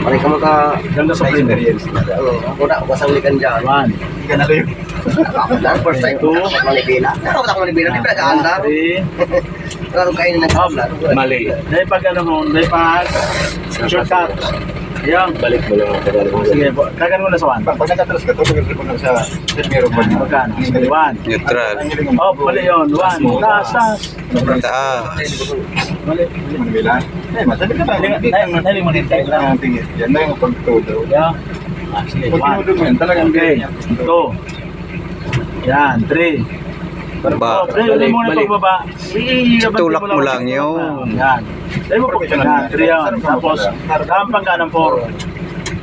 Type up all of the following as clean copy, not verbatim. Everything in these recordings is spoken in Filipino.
Paling ka maka... Ganda sa experience. Oo, ako na, basang likan dyan. One. Hindi ka na kayo. Ako na, first time ko. Malibina. Ako na malibina, di pa nag-aandar. Three. Kaya kainin ng kabla. Mali. Dahil pag ano mo, dahil pag shortcut. Ayan. Balik mo lang ako. Sige, kagan mo na sa one. Pag nagkatras ka, ito ko na sa meron ba niya? Magkano? Sige, one. Neutral. Oh, mali yun. One. Taas, taas. Taas. Mali. Manibila? Eh, madali ka ba? Nahili mo din tayo lang. Yan na yung pagtudo. Yeah. Sige, Pag one. tinudo mo yan, talagang Okay. ganyan. Two. Yan, three. Ba, Dahil mo na pagbaba. Tulak mo lang yun. Yan. Dahil mo pagkakita. Three yan. Tapos, kampang ka ng four.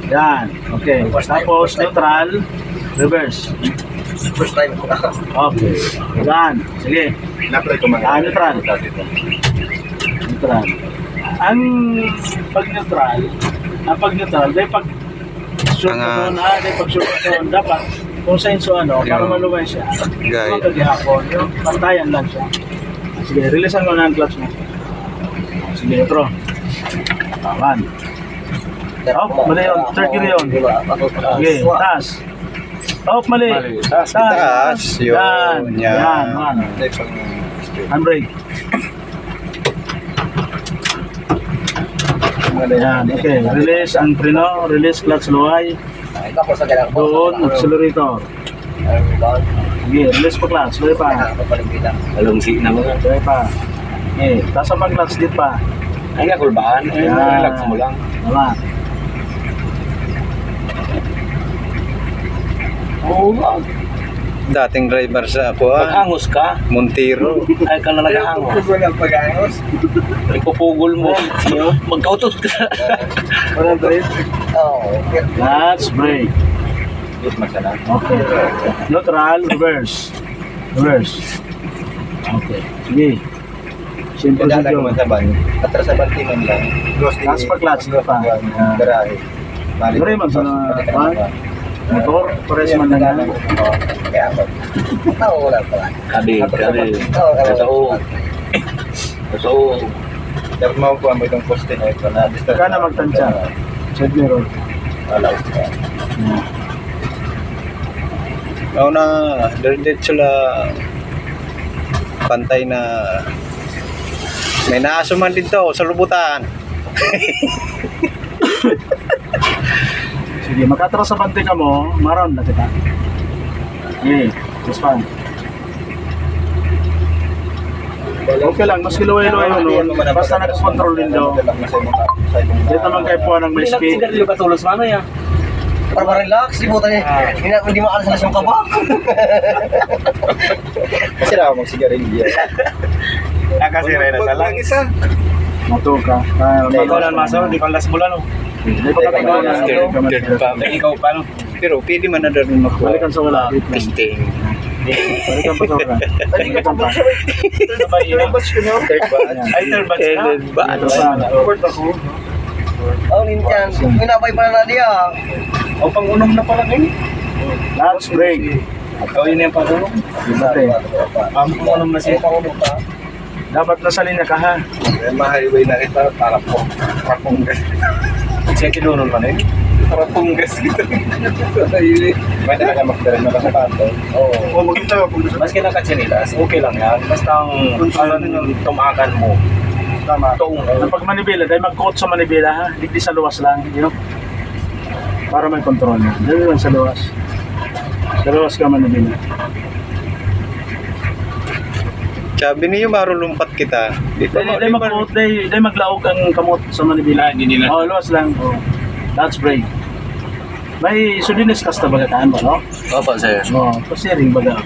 Yan. Okay. Tapos, neutral. Reverse. First time ko. Okay. Yan. Sige. Na-apply ko mga. Neutral. Neutral. Ang pag neutral, dahil pag short ka doon, dahil pag short ka doon, dapat kung sa inso ano, para maluway siya. Guide. Huwag kagihapon, yung pantayan lang siya. Sige, releasean mo na ang clutch mo. Sige, neutro. One. Oh, mali yun. Third gear yun. Sige, taas. Oh, mali. Taas. Yun. Yan. Yan. Yan. One. Handbrake. Yan. Okay. Release ang preno. Release clutch luway. Ako sa ganang Doon, accelerator. Sige, release pa clutch. Luway pa. Alungsi na mga. Luway pa. Okay. Taas pa clutch dit pa. Ay nga, kulbaan. Ay, relax mo lang. Tama. Oo nga. Dating driver sa ako Maghangos ka. Montero. Ay ka na naghahangos. Walang pag-angos. Ipupugol mo. Magkautot ka. Walang brake. Oo. Clutch, brake. Yes, masala. Okay. Neutral, reverse. Reverse. Okay. Sige. Simple Kaya video. lang mataban. Atras sa bantingan lang. Taas pa clutch, di pa? Garahe. Garahe, Motor, pares man na nga. Kaya ako. Oo, wala pala. Kabi. Oo, Totoo. Totoo. Dapat mo po ang itong poste na ito na. Kana magtansya. Side mirror. Wala. Oo na, diretso la pantay na may naaso man dito sa lubutan. Sige, makatras sa bante ka mo, maroon na kita. Okay, just fine. Okay lang, mas kiluway-luway yun nun. Basta nakakontrol din daw. Dito naman kayo po ng may speed. Sigarilyo ka tulos mano ya. Para ma-relax, di po tayo. Hindi mo alas yung kaba. Kasi na ako magsigarilyo. Nakasiray na sa lang. Motor ka. Ikaw lang maso, di ko las bulan. Hindi pa katagal na. Ikaw pa no? Pero pwede man na doon Balikan sa wala. testing. Balikan pa sa wala. Balikan pa. Third batch Ay, third batch ka? Ito sana. Oh, ninjan. Minabay pa na diya. O, pang-unom na pala kayo. Clutch, brake. Ikaw yun yung pang-unom. Dati. Pang-unom na siya. Dapat nasa linya ka ha. Ma-highway na kita para po. Kapunggas. Siya kinunon man eh. Para punggas kita. May talaga magdala na sa kanto. Oo. Oh, magkita po. Maski nakatsinilas, okay lang yan. Basta ang tumakan mo. Tama. Tuong Pag manibela, dahil mag-coat sa manibela ha. Hindi sa luwas lang. You know? Para may control niya. Dahil lang sa luwas. Sa luwas ka manibela. Sabi niyo marulumpat kita. Dahil mag-coat, dahil maglaog ang kamot sa manibela. hindi nila. Oo, luwas lang. Oh. That's brake. May sudinis kasta bagataan ba, no? Opo, sir. Oo, kasi ring baga.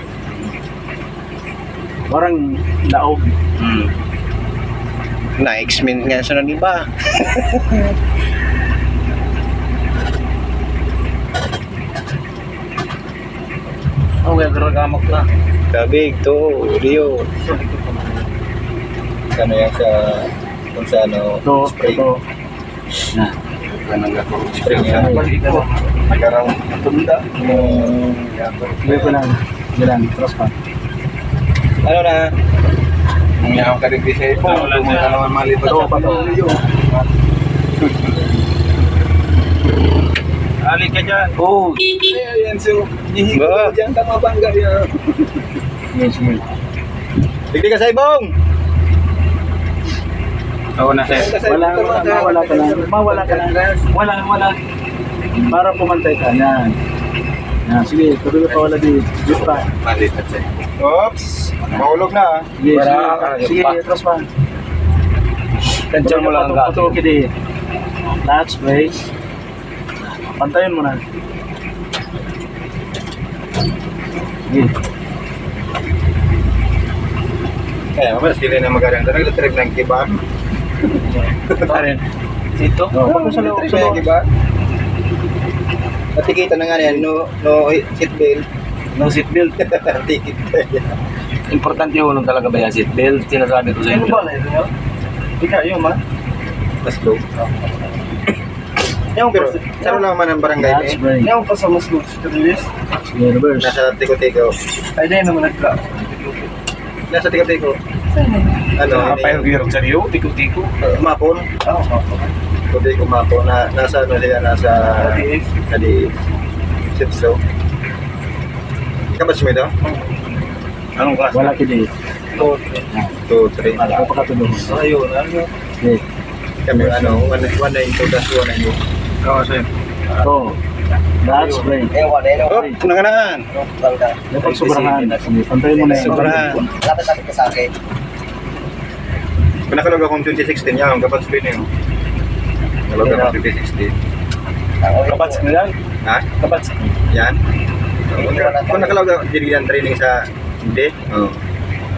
Parang laog. Na-exment nga siya ng iba. Oh, kaya garagamok na. Sabi, ito, Rio. Ano yan sa kung sa ano spring. Ito. Na. Spring yan. Nagkaroon ng tunda. Hindi ko lang. Hindi lang. Cross pa. Ano na? Nangyayang ka rin sa ipo. Ano lang Kung siya. naman malipat Ito sa pa to. patuloy yun. Alik ka dyan. Oh, Ayan, so, hihigo Ba? ko dyan, tama ba ang gaya? yes, yes. Tignan ka sa ibong! Oo na, sir. Wala ka lang. Mawala ka lang. Wala. Para pumantay ka. Yan. Yan. Sige, tuloy ka pa wala dito. Dito pa. Malit na, sir. Oops! Mahulog na ah. Sige, Para- sige, atras pa. Tansyan mo lang ang gato. Patuki din. Clutch, brakes. Pantayin mo na. Sige. Eh, mas sila na maganda. Naglatrip ng kiba. Dito? Oh, pag sa loob, sa loob. Kiba. Natikita na nga yan, no seatbelt. No seatbelt. Tikit. Importante yung talaga ba yan seatbelt? Sinasabi ko sa Ano inyo. ba? Ika, yun ma. Mas low. Yung Pero, saro lang man ang barangay Clutch, eh. brake. Yung pa sa mas good to release. Sige, reverse. Nasa tiko-tiko. Ay, dahil naman nagka. Nasa tiko-tiko. Ano, Kapay yung sa iyo, tiko-tiko. mapon. Tiko-tiko mapon. Nasa ano sila, nasa kadi sipso. Kabas mo ito? Anong klase? Wala kidi. 2, 3. Wala pa katulong. Ayun. Okay. Kami ano, 192-192. Oo, sir. Ito. Clutch, brake. Oh, nanganaan. Yung pag sobrahan. Sige, pantayin mo na yun. Sobrahan. Lapit-lapit ka sa akin. Kung nakalog akong 2016 yan, kapat spin yun. Nakalog akong 2016. Kapats na yan. Ha? Kapats. Yan. Kung nakalog ako, dinilan training sa hindi. Oo.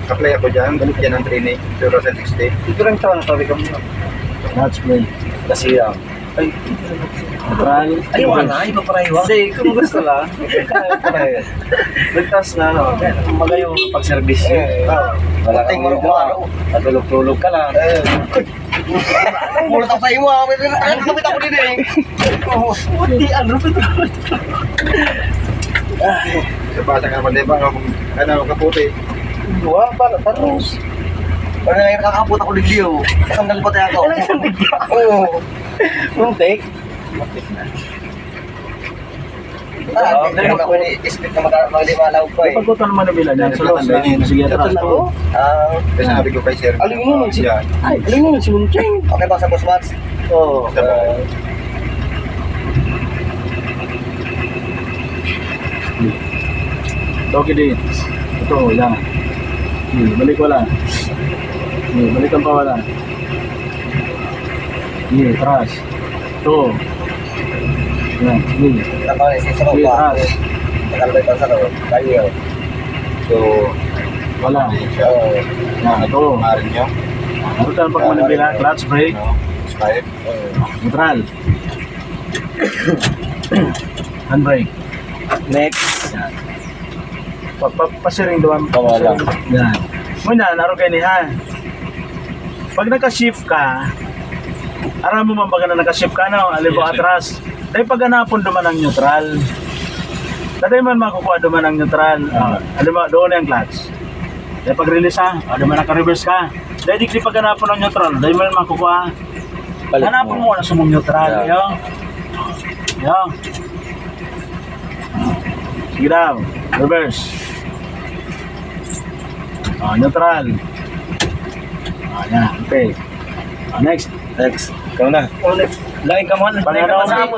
Apply ako dyan, balik dyan ang training. 2016. Ito rin taon, sabi ko mo. Clutch, brake. Kasi yan. Ay, Neutral. ay, wala. Iba para iwa. Hindi, kung gusto lang. Ligtas na, no? Magayo pag-service yun. Wala kang Tingnan mo, ano? Natulog-tulog ka lang. Mulat ako sa iyo, ano kapit ako din eh. Hindi, ano ba ito? Sa basa ka naman, diba? Ano, kaputi. Wala, para taros. Ano nga yung nakakapot ako din Leo. Sandal pa tayo ako. Oo. Yung take? Hindi mo ako ni-expect na mag-limalaw pa eh. Pagkutan naman na bilan yan. Sa loob. Sige, atras. Kasi sabi ko kay Sir. Aling mo, Yan. Aling mo, si Munching. Okay ba sa boss Mats? Oo. Okay din. Ito, yan. Sige, balik wala. Sige, balikan pa wala. Sige, atras. Ito. Yan, sige. Ako ni si Saro Sige, pa. atras. Nakalabay pa sa Saro. Tayo. So, Wala. Oo. Yan, ito. maaari nyo. Ano tayo pag manibila? Clutch, brake. No? Spire. Neutral. Handbrake. Next. Yan. Pasiring doon. Wala. Yan. Muna, naro kayo ni ha. Pag naka-shift ka, aram mo man baga na naka-shift ka, no? Alibo Yes, sir. atras. Dahil pag hanapon duman ang neutral. Dahil man makukuha duman ang neutral. Alam mo, doon yung clutch. Dahil pag release ha, alam mo naka-reverse ka. Dahil di pag hanapon ang neutral, dahil man makukuha. Hanapon mo na sumong neutral. Yeah. Yo. Sige daw. Reverse. Neutral. Yan. Okay. Next. Next. Ikaw na. Lagi ka man. Pangalawa.